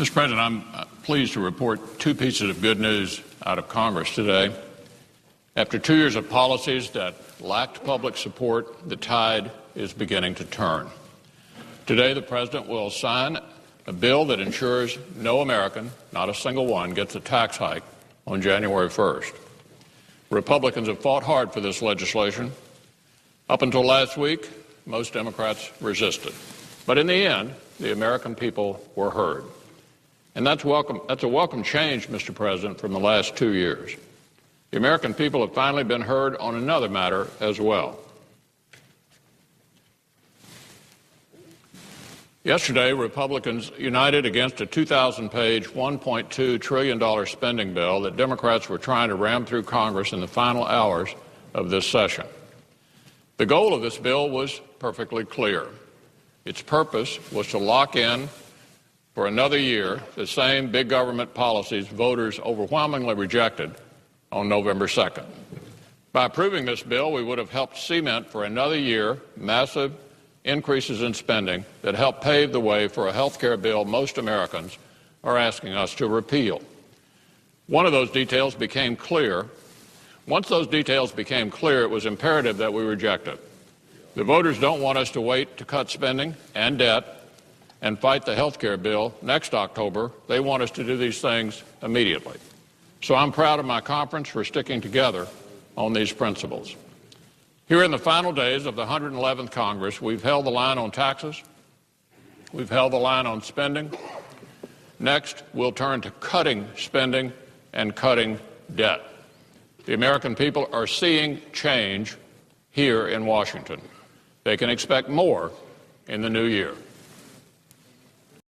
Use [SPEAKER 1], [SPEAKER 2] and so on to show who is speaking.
[SPEAKER 1] Mr. President, I'm pleased to report two pieces of good news out of Congress today. After 2 years of policies that lacked public support, the tide is beginning to turn. Today, the President will sign a bill that ensures no American, not a single one, gets a tax hike on January 1st. Republicans have fought hard for this legislation. Up until last week, most Democrats resisted. But in the end, the American people were heard. And that's a welcome change, Mr. President, from the last 2 years. The American people have finally been heard on another matter as well. Yesterday, Republicans united against a 2,000-page, $1.2 trillion spending bill that Democrats were trying to ram through Congress in the final hours of this session. The goal of this bill was perfectly clear. Its purpose was to lock in for another year the same big government policies voters overwhelmingly rejected on November 2nd. By approving this bill, we would have helped cement for another year massive increases in spending that help pave the way for a health care bill most Americans are asking us to repeal. Once those details became clear, it was imperative that we reject it. The voters don't want us to wait to cut spending and debt and fight the health care bill next October. They want us to do these things immediately. So I'm proud of my conference for sticking together on these principles. Here in the final days of the 111th Congress, we've held the line on taxes. We've held the line on spending. Next, we'll turn to cutting spending and cutting debt. The American people are seeing change here in Washington. They can expect more in the new year.